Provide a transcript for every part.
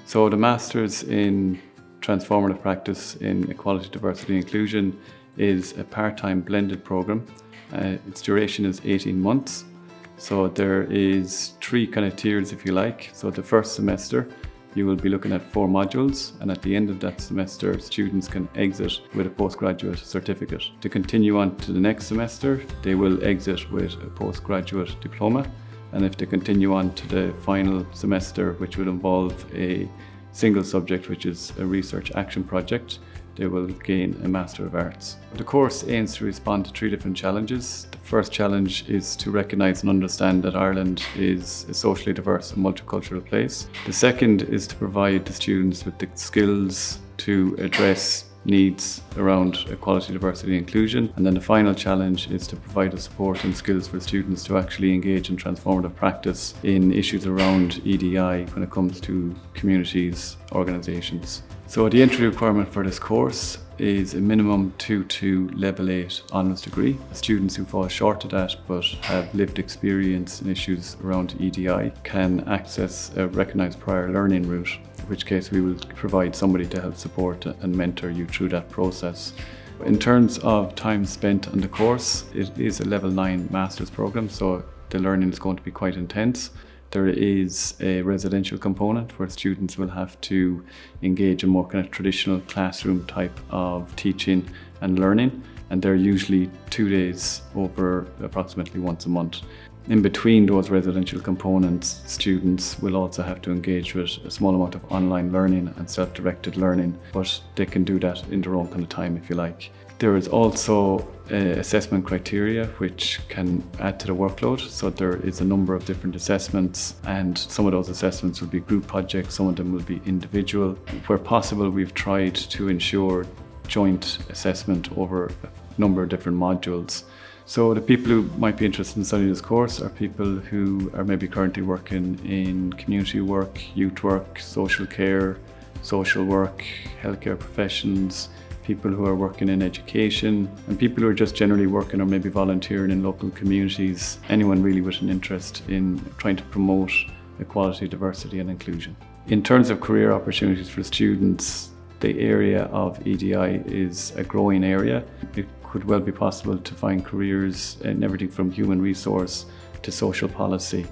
So the Masters in Transformative Practice in Equality, Diversity and Inclusion is a part-time blended program. Its duration is 18 months. So there is 3 kind of tiers, if you like. So the first semester, you will be looking at 4 modules, and at the end of that semester, students can exit with a postgraduate certificate. To continue on to the next semester, they will exit with a postgraduate diploma. And if they continue on to the final semester, which will involve a single subject, which is a research action project, they will gain a Master of Arts. The course aims to respond to 3 different challenges. The first challenge is to recognise and understand that Ireland is a socially diverse and multicultural place. The second is to provide the students with the skills to address needs around equality, diversity and inclusion. And then the final challenge is to provide the support and skills for students to actually engage in transformative practice in issues around EDI when it comes to communities, organisations. So the entry requirement for this course is a minimum 2 to level 8 honours degree. Students who fall short of that but have lived experience in issues around EDI can access a recognised prior learning route, in which case we will provide somebody to help support and mentor you through that process. In terms of time spent on the course, it is a level 9 master's programme, so the learning is going to be quite intense. There is a residential component where students will have to engage in more kind of traditional classroom type of teaching and learning, and they're usually 2 days over approximately once a month. In between those residential components, students will also have to engage with a small amount of online learning and self-directed learning, but they can do that in their own kind of time, if you like. There is also assessment criteria which can add to the workload. So there is a number of different assessments, and some of those assessments will be group projects, some of them will be individual. Where possible, we've tried to ensure joint assessment over a number of different modules. So the people who might be interested in studying this course are people who are maybe currently working in community work, youth work, social care, social work, healthcare professions, people who are working in education, and people who are just generally working or maybe volunteering in local communities. Anyone really with an interest in trying to promote equality, diversity and inclusion. In terms of career opportunities for students, the area of EDI is a growing area. It could well be possible to find careers in everything from human resource to social policy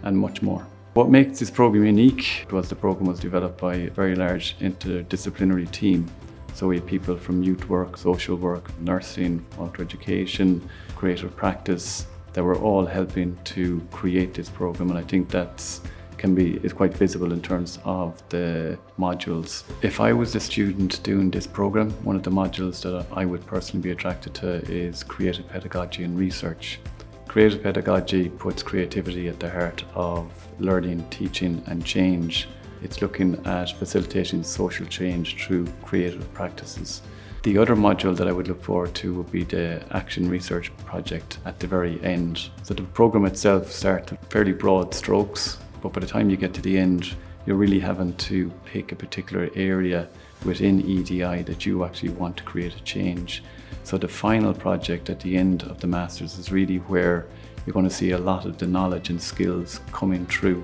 and much more. What makes this program unique was the program was developed by a very large interdisciplinary team. So we had people from youth work, social work, nursing, alter education, creative practice that were all helping to create this program, and I think is quite visible in terms of the modules. If I was a student doing this program, one of the modules that I would personally be attracted to is creative pedagogy and research. Creative pedagogy puts creativity at the heart of learning, teaching and change. It's looking at facilitating social change through creative practices. The other module that I would look forward to would be the action research project at the very end. So the program itself starts with fairly broad strokes, but by the time you get to the end, you're really having to pick a particular area within EDI that you actually want to create a change. So the final project at the end of the Masters is really where you're going to see a lot of the knowledge and skills coming through.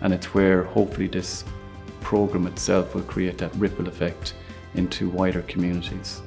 And it's where hopefully this program itself will create that ripple effect into wider communities.